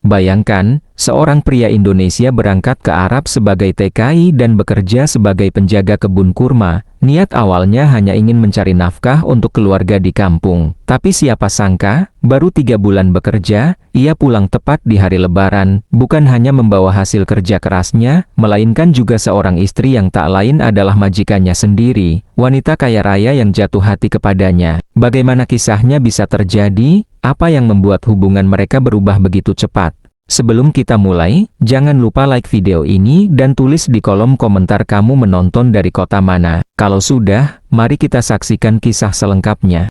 Bayangkan, seorang pria Indonesia berangkat ke Arab sebagai TKI dan bekerja sebagai penjaga kebun kurma. Niat awalnya hanya ingin mencari nafkah untuk keluarga di kampung. Tapi siapa sangka, baru 3 bulan bekerja, ia pulang tepat di hari Lebaran, bukan hanya membawa hasil kerja kerasnya, melainkan juga seorang istri yang tak lain adalah majikannya sendiri, wanita kaya raya yang jatuh hati kepadanya. Bagaimana kisahnya bisa terjadi? Apa yang membuat hubungan mereka berubah begitu cepat? Sebelum kita mulai, jangan lupa like video ini dan tulis di kolom komentar kamu menonton dari kota mana. Kalau sudah, mari kita saksikan kisah selengkapnya.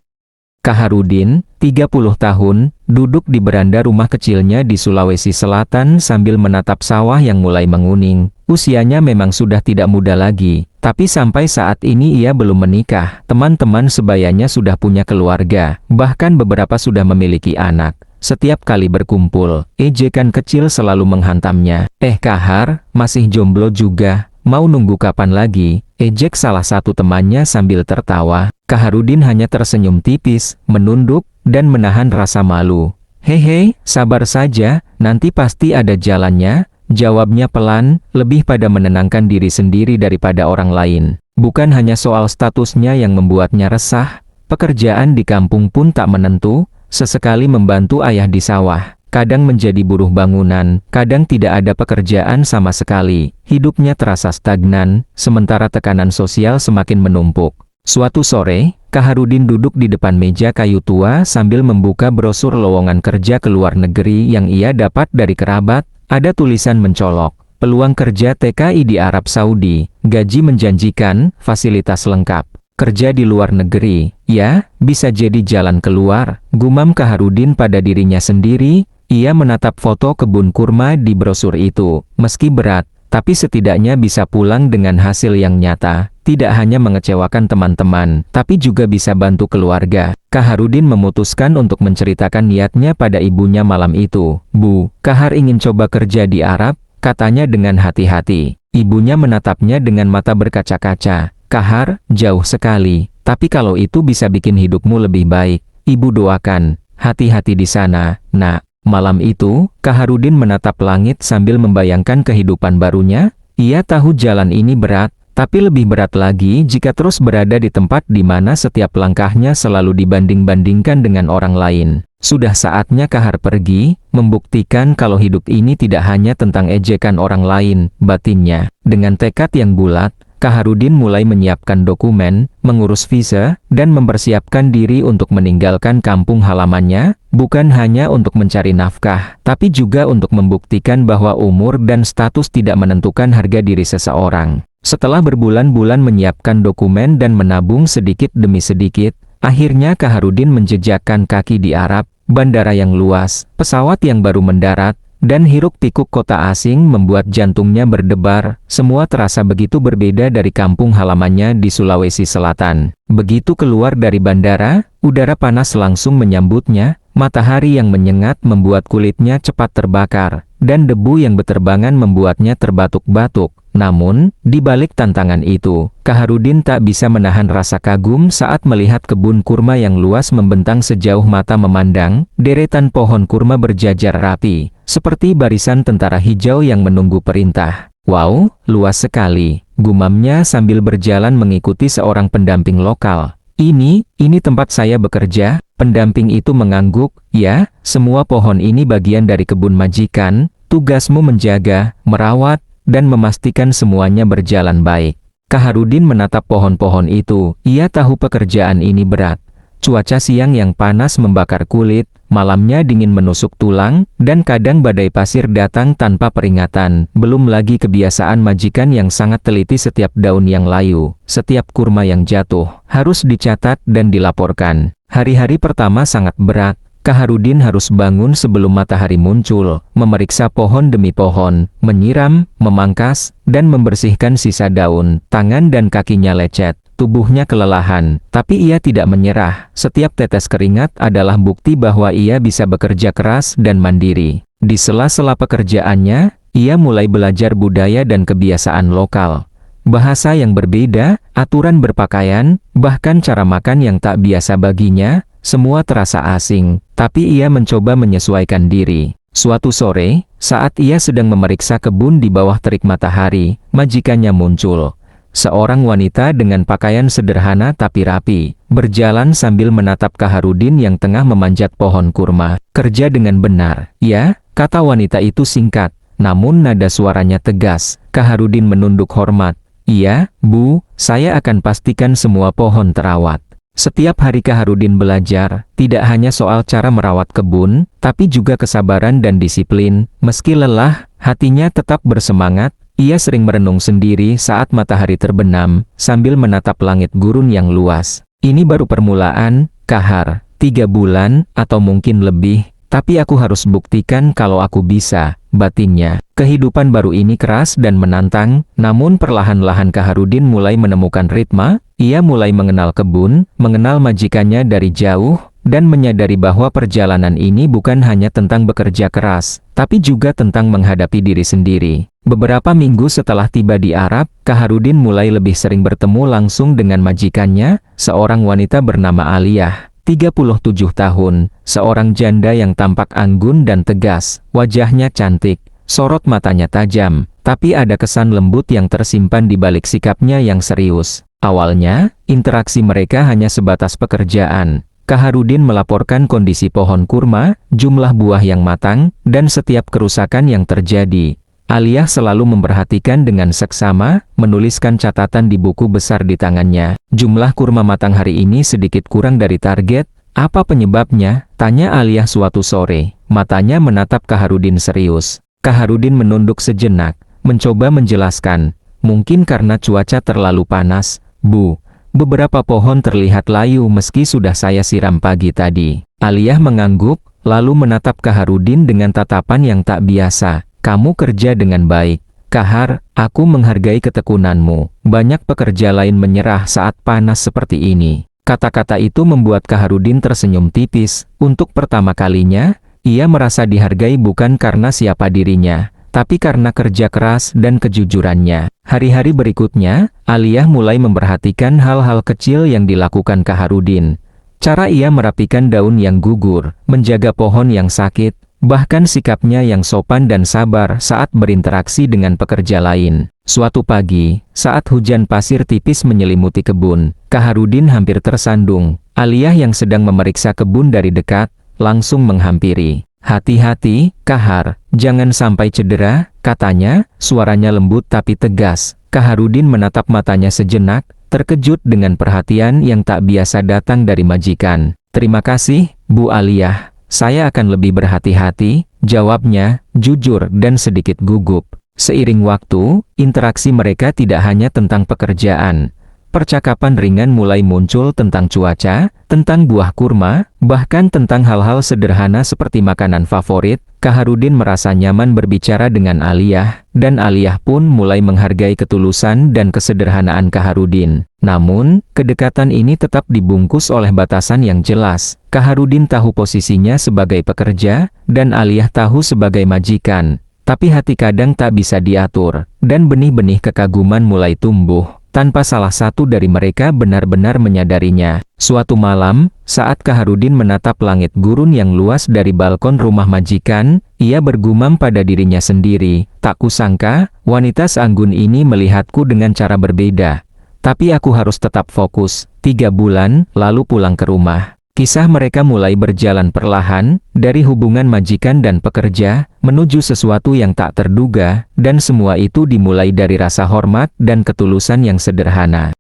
Kaharudin, 30 tahun, duduk di beranda rumah kecilnya di Sulawesi Selatan sambil menatap sawah yang mulai menguning. Usianya memang sudah tidak muda lagi, tapi sampai saat ini ia belum menikah. Teman-teman sebayanya sudah punya keluarga, bahkan beberapa sudah memiliki anak. Setiap kali berkumpul, ejekan kecil selalu menghantamnya. Kahar, masih jomblo juga, mau nunggu kapan lagi? Ejek salah satu temannya sambil tertawa. Kaharudin hanya tersenyum tipis, menunduk, dan menahan rasa malu. Hehe, sabar saja, nanti pasti ada jalannya, jawabnya pelan, lebih pada menenangkan diri sendiri daripada orang lain. Bukan hanya soal statusnya yang membuatnya resah, pekerjaan di kampung pun tak menentu. Sesekali membantu ayah di sawah, kadang menjadi buruh bangunan, kadang tidak ada pekerjaan sama sekali. Hidupnya terasa stagnan, sementara tekanan sosial semakin menumpuk. Suatu sore, Kaharudin duduk di depan meja kayu tua sambil membuka brosur lowongan kerja ke luar negeri yang ia dapat dari kerabat. Ada tulisan mencolok, peluang kerja TKI di Arab Saudi, gaji menjanjikan, fasilitas lengkap. Kerja di luar negeri, ya, bisa jadi jalan keluar, gumam Kaharudin pada dirinya sendiri. Ia menatap foto kebun kurma di brosur itu. Meski berat, tapi setidaknya bisa pulang dengan hasil yang nyata. Tidak hanya mengecewakan teman-teman, tapi juga bisa bantu keluarga. Kaharudin memutuskan untuk menceritakan niatnya pada ibunya malam itu. Bu, Kahar ingin coba kerja di Arab, katanya dengan hati-hati. Ibunya menatapnya dengan mata berkaca-kaca. Kahar, jauh sekali, tapi kalau itu bisa bikin hidupmu lebih baik, ibu doakan. Hati-hati di sana, nak. Malam itu, Kaharudin menatap langit sambil membayangkan kehidupan barunya. Ia tahu jalan ini berat, tapi lebih berat lagi jika terus berada di tempat di mana setiap langkahnya selalu dibanding-bandingkan dengan orang lain. Sudah saatnya Kahar pergi, membuktikan kalau hidup ini tidak hanya tentang ejekan orang lain, batinnya. Dengan tekad yang bulat, Kaharudin mulai menyiapkan dokumen, mengurus visa, dan mempersiapkan diri untuk meninggalkan kampung halamannya, bukan hanya untuk mencari nafkah, tapi juga untuk membuktikan bahwa umur dan status tidak menentukan harga diri seseorang. Setelah berbulan-bulan menyiapkan dokumen dan menabung sedikit demi sedikit, akhirnya Kaharudin menjejakkan kaki di Arab. Bandara yang luas, pesawat yang baru mendarat, dan hiruk-pikuk kota asing membuat jantungnya berdebar. Semua terasa begitu berbeda dari kampung halamannya di Sulawesi Selatan. Begitu keluar dari bandara, udara panas langsung menyambutnya. Matahari yang menyengat membuat kulitnya cepat terbakar, dan debu yang berterbangan membuatnya terbatuk-batuk. Namun, di balik tantangan itu, Kaharudin tak bisa menahan rasa kagum saat melihat kebun kurma yang luas membentang sejauh mata memandang. Deretan pohon kurma berjajar rapi, seperti barisan tentara hijau yang menunggu perintah. Wow, luas sekali, gumamnya sambil berjalan mengikuti seorang pendamping lokal. Ini tempat saya bekerja. Pendamping itu mengangguk. Ya, semua pohon ini bagian dari kebun majikan. Tugasmu menjaga, merawat, dan memastikan semuanya berjalan baik. Kaharudin menatap pohon-pohon itu. Ia tahu pekerjaan ini berat. Cuaca siang yang panas membakar kulit, malamnya dingin menusuk tulang, dan kadang badai pasir datang tanpa peringatan. Belum lagi kebiasaan majikan yang sangat teliti, setiap daun yang layu, setiap kurma yang jatuh, harus dicatat dan dilaporkan. Hari-hari pertama sangat berat. Kaharudin harus bangun sebelum matahari muncul, memeriksa pohon demi pohon, menyiram, memangkas, dan membersihkan sisa daun. Tangan dan kakinya lecet, tubuhnya kelelahan, tapi ia tidak menyerah. Setiap tetes keringat adalah bukti bahwa ia bisa bekerja keras dan mandiri. Di sela-sela pekerjaannya, ia mulai belajar budaya dan kebiasaan lokal. Bahasa yang berbeda, aturan berpakaian, bahkan cara makan yang tak biasa baginya. Semua terasa asing, tapi ia mencoba menyesuaikan diri. Suatu sore, saat ia sedang memeriksa kebun di bawah terik matahari, majikannya muncul. Seorang wanita dengan pakaian sederhana tapi rapi, berjalan sambil menatap Kaharudin yang tengah memanjat pohon kurma. "Kerja dengan benar." "Ya," kata wanita itu singkat, namun nada suaranya tegas. Kaharudin menunduk hormat. "Iya, Bu, saya akan pastikan semua pohon terawat." Setiap hari Kaharudin belajar, tidak hanya soal cara merawat kebun, tapi juga kesabaran dan disiplin. Meski lelah, hatinya tetap bersemangat. Ia sering merenung sendiri saat matahari terbenam, sambil menatap langit gurun yang luas. "Ini baru permulaan, Kahar. 3 bulan, atau mungkin lebih, tapi aku harus buktikan kalau aku bisa," batinnya. Kehidupan baru ini keras dan menantang, namun perlahan-lahan Kaharudin mulai menemukan ritme. Ia mulai mengenal kebun, mengenal majikannya dari jauh, dan menyadari bahwa perjalanan ini bukan hanya tentang bekerja keras, tapi juga tentang menghadapi diri sendiri. Beberapa minggu setelah tiba di Arab, Kaharudin mulai lebih sering bertemu langsung dengan majikannya, seorang wanita bernama Aliyah, 37 tahun, seorang janda yang tampak anggun dan tegas. Wajahnya cantik, sorot matanya tajam, tapi ada kesan lembut yang tersimpan di balik sikapnya yang serius. Awalnya, interaksi mereka hanya sebatas pekerjaan. Kaharudin melaporkan kondisi pohon kurma, jumlah buah yang matang, dan setiap kerusakan yang terjadi. Aliyah selalu memperhatikan dengan seksama, menuliskan catatan di buku besar di tangannya. "Jumlah kurma matang hari ini sedikit kurang dari target. Apa penyebabnya?" tanya Aliyah suatu sore. Matanya menatap Kaharudin serius. Kaharudin menunduk sejenak, mencoba menjelaskan. "Mungkin karena cuaca terlalu panas, Bu. Beberapa pohon terlihat layu meski sudah saya siram pagi tadi." Aliyah mengangguk, lalu menatap Kaharudin dengan tatapan yang tak biasa. "Kamu kerja dengan baik, Kahar. Aku menghargai ketekunanmu. Banyak pekerja lain menyerah saat panas seperti ini." Kata-kata itu membuat Kaharudin tersenyum tipis. Untuk pertama kalinya, ia merasa dihargai bukan karena siapa dirinya, tapi karena kerja keras dan kejujurannya. Hari-hari berikutnya, Aliyah mulai memperhatikan hal-hal kecil yang dilakukan Kaharudin. Cara ia merapikan daun yang gugur, menjaga pohon yang sakit, bahkan sikapnya yang sopan dan sabar saat berinteraksi dengan pekerja lain. Suatu pagi, saat hujan pasir tipis menyelimuti kebun, Kaharudin hampir tersandung. Aliyah yang sedang memeriksa kebun dari dekat, langsung menghampiri. "Hati-hati, Kahar, jangan sampai cedera," katanya, suaranya lembut tapi tegas. Kaharudin menatap matanya sejenak, terkejut dengan perhatian yang tak biasa datang dari majikan. "Terima kasih, Bu Aliyah. Saya akan lebih berhati-hati," jawabnya, jujur dan sedikit gugup. Seiring waktu, interaksi mereka tidak hanya tentang pekerjaan. Percakapan ringan mulai muncul tentang cuaca, tentang buah kurma, bahkan tentang hal-hal sederhana seperti makanan favorit. Kaharudin merasa nyaman berbicara dengan Aliyah, dan Aliyah pun mulai menghargai ketulusan dan kesederhanaan Kaharudin. Namun, kedekatan ini tetap dibungkus oleh batasan yang jelas. Kaharudin tahu posisinya sebagai pekerja, dan Aliyah tahu sebagai majikan. Tapi hati kadang tak bisa diatur, dan benih-benih kekaguman mulai tumbuh tanpa salah satu dari mereka benar-benar menyadarinya. Suatu malam, saat Kaharudin menatap langit gurun yang luas dari balkon rumah majikan, ia bergumam pada dirinya sendiri, "Tak kusangka, wanita seanggun ini melihatku dengan cara berbeda. Tapi aku harus tetap fokus." 3 bulan, lalu pulang ke rumah. Kisah mereka mulai berjalan perlahan, dari hubungan majikan dan pekerja, menuju sesuatu yang tak terduga, dan semua itu dimulai dari rasa hormat dan ketulusan yang sederhana.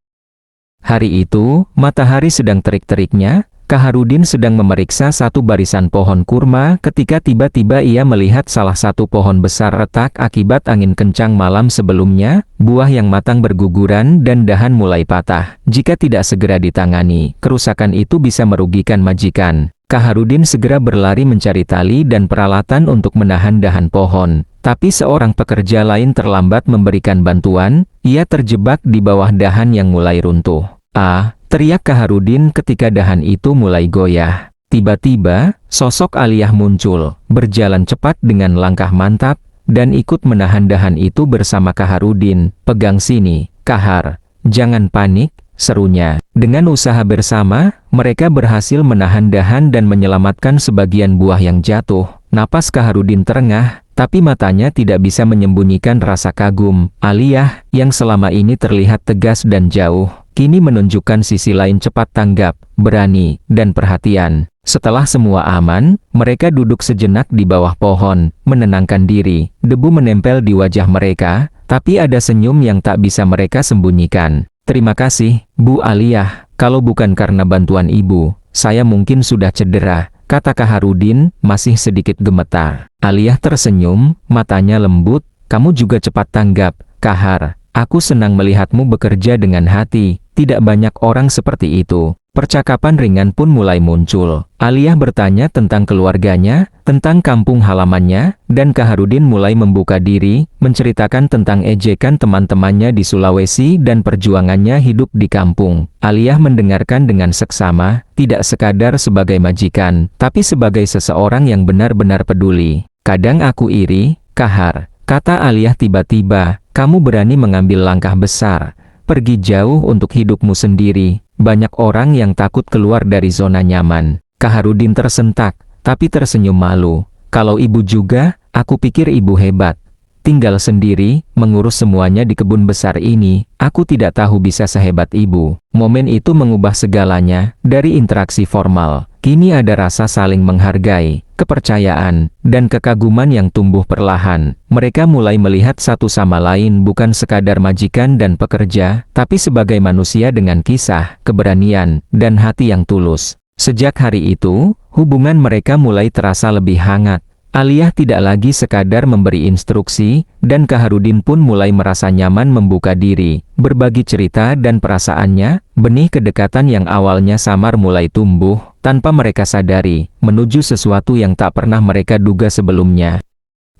Hari itu, matahari sedang terik-teriknya. Kaharudin sedang memeriksa satu barisan pohon kurma ketika tiba-tiba ia melihat salah satu pohon besar retak akibat angin kencang malam sebelumnya. Buah yang matang berguguran dan dahan mulai patah. Jika tidak segera ditangani, kerusakan itu bisa merugikan majikan. Kaharudin segera berlari mencari tali dan peralatan untuk menahan dahan pohon. Tapi seorang pekerja lain terlambat memberikan bantuan. Ia terjebak di bawah dahan yang mulai runtuh. "Ah!" teriak Kaharudin ketika dahan itu mulai goyah. Tiba-tiba, sosok Aliyah muncul, berjalan cepat dengan langkah mantap, dan ikut menahan dahan itu bersama Kaharudin. "Pegang sini, Kahar. Jangan panik, serunya. Dengan usaha bersama, mereka berhasil menahan dahan dan menyelamatkan sebagian buah yang jatuh. Napas Kaharudin terengah, tapi matanya tidak bisa menyembunyikan rasa kagum. Aliyah, yang selama ini terlihat tegas dan jauh, kini menunjukkan sisi lain cepat tanggap, berani, dan perhatian. Setelah semua aman, mereka duduk sejenak di bawah pohon, menenangkan diri. Debu menempel di wajah mereka, tapi ada senyum yang tak bisa mereka sembunyikan. Terima kasih, Bu Aliyah. Kalau bukan karena bantuan Ibu, saya mungkin sudah cedera, kata Kaharudin, masih sedikit gemetar. Aliyah tersenyum, matanya lembut. Kamu juga cepat tanggap, Kahar. Aku senang melihatmu bekerja dengan hati. Tidak banyak orang seperti itu. Percakapan ringan pun mulai muncul. Aliyah bertanya tentang keluarganya, tentang kampung halamannya, dan Kaharudin mulai membuka diri, menceritakan tentang ejekan teman-temannya di Sulawesi dan perjuangannya hidup di kampung. Aliyah mendengarkan dengan seksama, tidak sekadar sebagai majikan, tapi sebagai seseorang yang benar-benar peduli. Kadang aku iri, Kahar, kata Aliyah tiba-tiba, kamu berani mengambil langkah besar, pergi jauh untuk hidupmu sendiri. Banyak orang yang takut keluar dari zona nyaman. Kaharudin tersentak, tapi tersenyum malu. Kalau ibu juga, aku pikir ibu hebat. Tinggal sendiri, mengurus semuanya di kebun besar ini, aku tidak tahu bisa sehebat ibu. Momen itu mengubah segalanya, dari interaksi formal. Kini ada rasa saling menghargai, kepercayaan, dan kekaguman yang tumbuh perlahan. Mereka mulai melihat satu sama lain bukan sekadar majikan dan pekerja, tapi sebagai manusia dengan kisah, keberanian, dan hati yang tulus. Sejak hari itu, hubungan mereka mulai terasa lebih hangat. Aliyah tidak lagi sekadar memberi instruksi, dan Kaharudin pun mulai merasa nyaman membuka diri, berbagi cerita dan perasaannya. Benih kedekatan yang awalnya samar mulai tumbuh, tanpa mereka sadari, menuju sesuatu yang tak pernah mereka duga sebelumnya.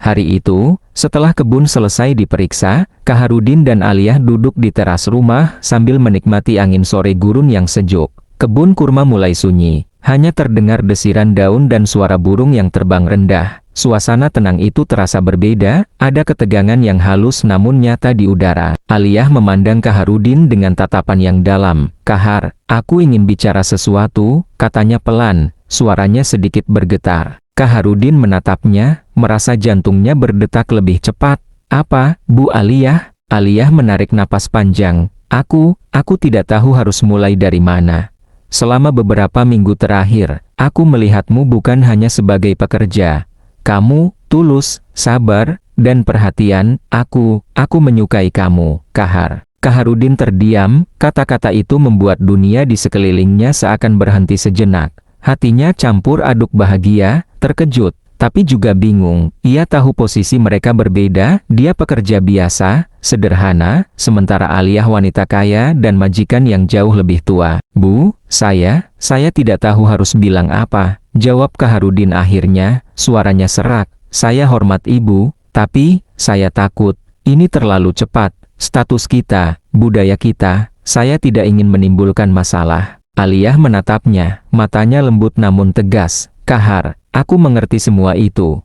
Hari itu, setelah kebun selesai diperiksa, Kaharudin dan Aliyah duduk di teras rumah sambil menikmati angin sore gurun yang sejuk. Kebun kurma mulai sunyi, hanya terdengar desiran daun dan suara burung yang terbang rendah. Suasana tenang itu terasa berbeda, ada ketegangan yang halus namun nyata di udara. Aliyah memandang Kaharudin dengan tatapan yang dalam. Kahar, aku ingin bicara sesuatu, katanya pelan, suaranya sedikit bergetar. Kaharudin menatapnya, merasa jantungnya berdetak lebih cepat. Apa, Bu Aliyah? Aliyah menarik napas panjang. Aku tidak tahu harus mulai dari mana. Selama beberapa minggu terakhir, aku melihatmu bukan hanya sebagai pekerja. Kamu tulus, sabar, dan perhatian. Aku menyukai kamu, Kahar. Kaharudin terdiam, kata-kata itu membuat dunia di sekelilingnya seakan berhenti sejenak. Hatinya campur aduk bahagia, terkejut, tapi juga bingung. Ia tahu posisi mereka berbeda, dia pekerja biasa, sederhana, sementara Aliyah wanita kaya dan majikan yang jauh lebih tua. Bu, saya tidak tahu harus bilang apa, jawab Kaharudin akhirnya, suaranya serak. Saya hormat ibu, tapi, saya takut, ini terlalu cepat, status kita, budaya kita, saya tidak ingin menimbulkan masalah. Aliyah menatapnya, matanya lembut namun tegas. Kahar, aku mengerti semua itu.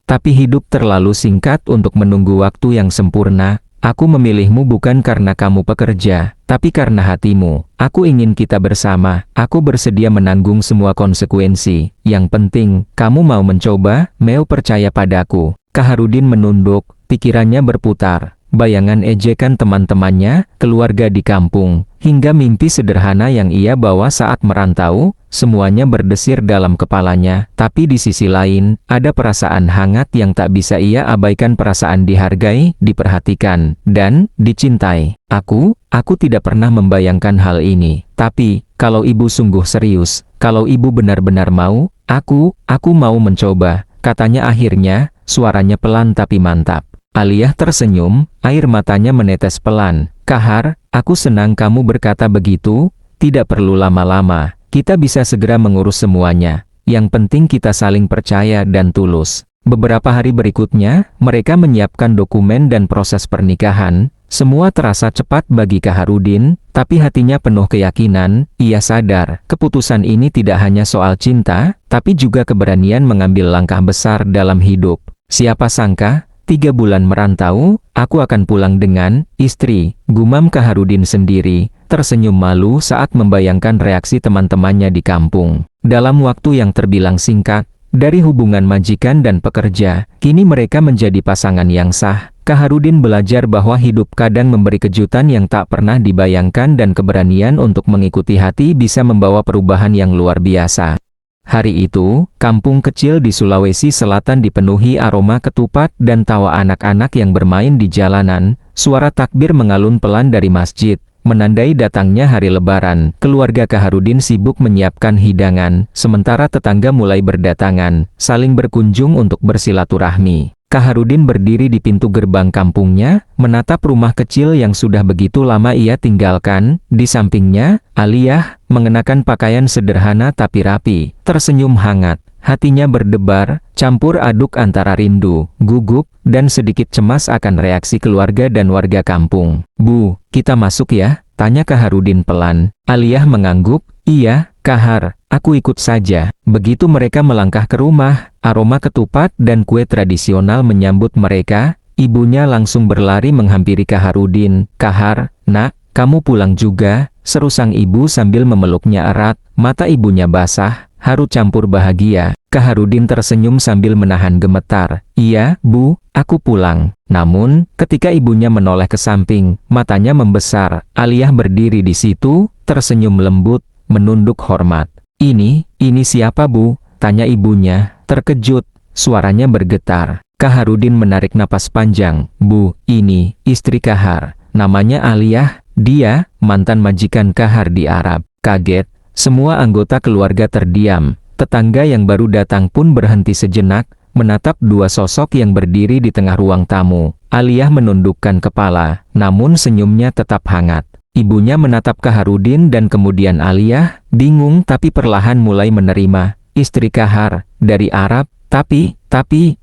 Tapi hidup terlalu singkat untuk menunggu waktu yang sempurna. Aku memilihmu bukan karena kamu pekerja, tapi karena hatimu. Aku ingin kita bersama. Aku bersedia menanggung semua konsekuensi. Yang penting, kamu mau mencoba, mau percaya padaku. Kaharudin menunduk, pikirannya berputar. Bayangan ejekan teman-temannya, keluarga di kampung, hingga mimpi sederhana yang ia bawa saat merantau, semuanya berdesir dalam kepalanya. Tapi di sisi lain, ada perasaan hangat yang tak bisa ia abaikan, perasaan dihargai, diperhatikan, dan dicintai. Aku tidak pernah membayangkan hal ini. Tapi, kalau ibu sungguh serius, kalau ibu benar-benar mau, aku mau mencoba, katanya akhirnya, suaranya pelan tapi mantap. Aliyah tersenyum, air matanya menetes pelan. Kahar, aku senang kamu berkata begitu, tidak perlu lama-lama, kita bisa segera mengurus semuanya. Yang penting kita saling percaya dan tulus. Beberapa hari berikutnya, mereka menyiapkan dokumen dan proses pernikahan. Semua terasa cepat bagi Kaharudin, tapi hatinya penuh keyakinan. Ia sadar, keputusan ini tidak hanya soal cinta, tapi juga keberanian mengambil langkah besar dalam hidup. Siapa sangka, 3 bulan merantau, aku akan pulang dengan istri, gumam Kaharudin sendiri. tersenyum malu saat membayangkan reaksi teman-temannya di kampung. Dalam waktu yang terbilang singkat, dari hubungan majikan dan pekerja, kini mereka menjadi pasangan yang sah. Kaharudin belajar bahwa hidup kadang memberi kejutan yang tak pernah dibayangkan dan keberanian untuk mengikuti hati bisa membawa perubahan yang luar biasa. Hari itu, kampung kecil di Sulawesi Selatan dipenuhi aroma ketupat dan tawa anak-anak yang bermain di jalanan. Suara takbir mengalun pelan dari masjid, menandai datangnya hari Lebaran. Keluarga Kaharudin sibuk menyiapkan hidangan, sementara tetangga mulai berdatangan, saling berkunjung untuk bersilaturahmi. Kaharudin berdiri di pintu gerbang kampungnya, menatap rumah kecil yang sudah begitu lama ia tinggalkan. Di sampingnya, Aliyah, mengenakan pakaian sederhana tapi rapi, tersenyum hangat. Hatinya berdebar, campur aduk antara rindu, gugup, dan sedikit cemas akan reaksi keluarga dan warga kampung. "Bu, kita masuk ya?" tanya Kaharudin pelan. Aliyah mengangguk, "Iya, Kahar, aku ikut saja." Begitu mereka melangkah ke rumah, aroma ketupat dan kue tradisional menyambut mereka. Ibunya langsung berlari menghampiri Kaharudin. "Kahar, nak, kamu pulang juga?" seru sang ibu sambil memeluknya erat. Mata ibunya basah, haru campur bahagia. Kaharudin tersenyum sambil menahan gemetar. "Iya, Bu, aku pulang." Namun, ketika ibunya menoleh ke samping, matanya membesar. Aliyah berdiri di situ, tersenyum lembut, menunduk hormat. Ini siapa, Bu?" tanya ibunya, terkejut, suaranya bergetar. Kaharudin menarik napas panjang. "Bu, ini istri Kahar. Namanya Aliyah, dia mantan majikan Kahar di Arab." Kaget, semua anggota keluarga terdiam. Tetangga yang baru datang pun berhenti sejenak, menatap dua sosok yang berdiri di tengah ruang tamu. Aliyah menundukkan kepala, namun senyumnya tetap hangat. Ibunya menatap Kaharudin dan kemudian Aliyah, bingung tapi perlahan mulai menerima. "Istri Kahar, dari Arab, tapi,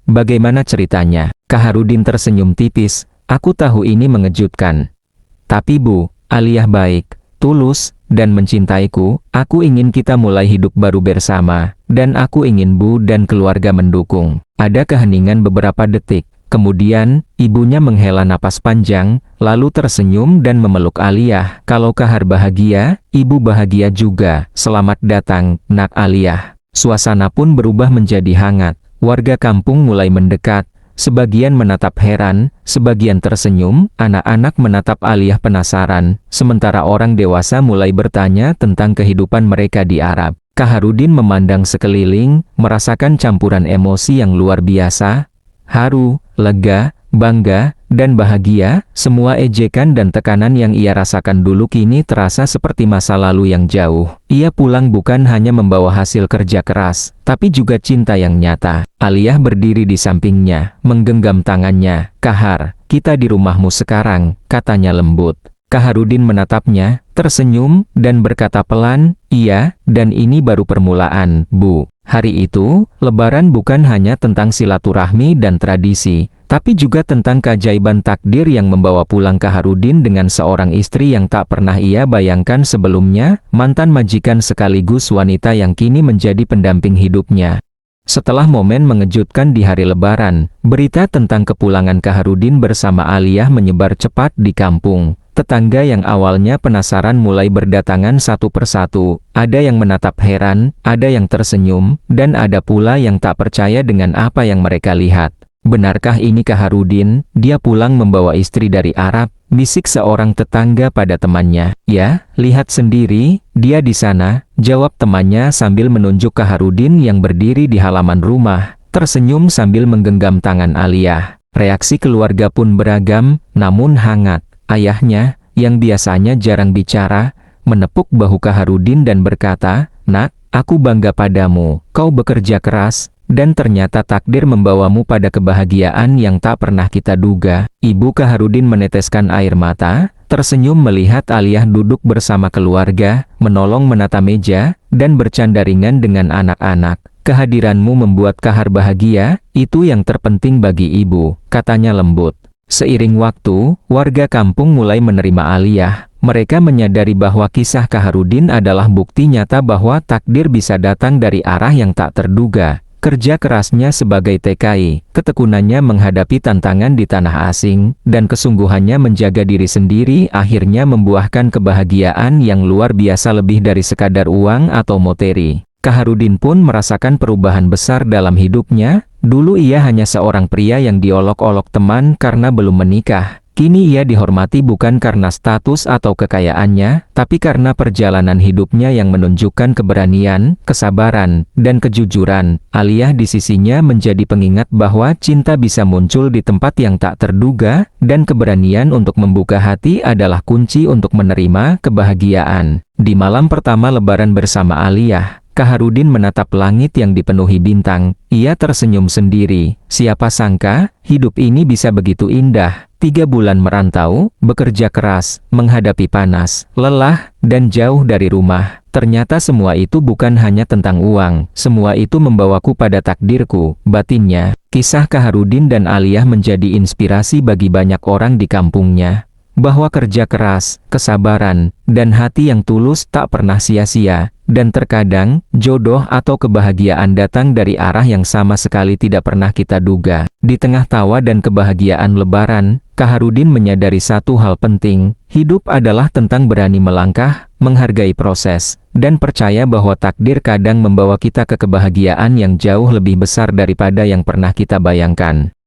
bagaimana ceritanya?" Kaharudin tersenyum tipis. "Aku tahu ini mengejutkan. Tapi Bu, Aliyah baik, tulus, dan mencintaiku. Aku ingin kita mulai hidup baru bersama, dan aku ingin Bu dan keluarga mendukung." Ada keheningan beberapa detik. Kemudian, ibunya menghela napas panjang, lalu tersenyum dan memeluk Aliyah. "Kalau Kahar bahagia, ibu bahagia juga. Selamat datang, nak Aliyah." Suasana pun berubah menjadi hangat. Warga kampung mulai mendekat. Sebagian menatap heran, sebagian tersenyum. Anak-anak menatap Aliyah penasaran, sementara orang dewasa mulai bertanya tentang kehidupan mereka di Arab. Kaharudin memandang sekeliling, merasakan campuran emosi yang luar biasa. Haru, lega, bangga, dan bahagia. Semua ejekan dan tekanan yang ia rasakan dulu kini terasa seperti masa lalu yang jauh. Ia pulang bukan hanya membawa hasil kerja keras, tapi juga cinta yang nyata. Aliyah berdiri di sampingnya, menggenggam tangannya. "Kahar, kita di rumahmu sekarang," katanya lembut. Kaharudin menatapnya, tersenyum, dan berkata pelan, "Iya, dan ini baru permulaan, Bu." Hari itu, Lebaran bukan hanya tentang silaturahmi dan tradisi, tapi juga tentang keajaiban takdir yang membawa pulang Kaharudin dengan seorang istri yang tak pernah ia bayangkan sebelumnya, mantan majikan sekaligus wanita yang kini menjadi pendamping hidupnya. Setelah momen mengejutkan di hari Lebaran, berita tentang kepulangan Kaharudin bersama Aliyah menyebar cepat di kampung. Tetangga yang awalnya penasaran mulai berdatangan satu persatu. Ada yang menatap heran, ada yang tersenyum, dan ada pula yang tak percaya dengan apa yang mereka lihat. "Benarkah ini Kaharudin? Dia pulang membawa istri dari Arab," bisik seorang tetangga pada temannya. "Ya, lihat sendiri, dia di sana," jawab temannya sambil menunjuk Kaharudin yang berdiri di halaman rumah, tersenyum sambil menggenggam tangan Aliyah. Reaksi keluarga pun beragam, namun hangat. Ayahnya, yang biasanya jarang bicara, menepuk bahu Kaharudin dan berkata, "Nak, aku bangga padamu, kau bekerja keras, dan ternyata takdir membawamu pada kebahagiaan yang tak pernah kita duga." Ibu Kaharudin meneteskan air mata, tersenyum melihat Aliyah duduk bersama keluarga, menolong menata meja, dan bercanda ringan dengan anak-anak. "Kehadiranmu membuat Kahar bahagia, itu yang terpenting bagi ibu," katanya lembut. Seiring waktu, warga kampung mulai menerima Aliyah. Mereka menyadari bahwa kisah Kaharudin adalah bukti nyata bahwa takdir bisa datang dari arah yang tak terduga. Kerja kerasnya sebagai TKI, ketekunannya menghadapi tantangan di tanah asing, dan kesungguhannya menjaga diri sendiri akhirnya membuahkan kebahagiaan yang luar biasa lebih dari sekadar uang atau materi. Kaharudin pun merasakan perubahan besar dalam hidupnya. Dulu ia hanya seorang pria yang diolok-olok teman karena belum menikah. Kini ia dihormati bukan karena status atau kekayaannya, tapi karena perjalanan hidupnya yang menunjukkan keberanian, kesabaran, dan kejujuran. Aliyah di sisinya menjadi pengingat bahwa cinta bisa muncul di tempat yang tak terduga, dan keberanian untuk membuka hati adalah kunci untuk menerima kebahagiaan. Di malam pertama Lebaran bersama Aliyah, Kaharudin menatap langit yang dipenuhi bintang. Ia tersenyum sendiri. Siapa sangka, hidup ini bisa begitu indah. 3 bulan merantau, bekerja keras, menghadapi panas, lelah, dan jauh dari rumah. Ternyata semua itu bukan hanya tentang uang. Semua itu membawaku pada takdirku, batinnya. Kisah Kaharudin dan Aliyah menjadi inspirasi bagi banyak orang di kampungnya. Bahwa kerja keras, kesabaran, dan hati yang tulus tak pernah sia-sia. Dan terkadang, jodoh atau kebahagiaan datang dari arah yang sama sekali tidak pernah kita duga. Di tengah tawa dan kebahagiaan Lebaran, Kaharudin menyadari satu hal penting. Hidup adalah tentang berani melangkah, menghargai proses, dan percaya bahwa takdir kadang membawa kita ke kebahagiaan yang jauh lebih besar daripada yang pernah kita bayangkan.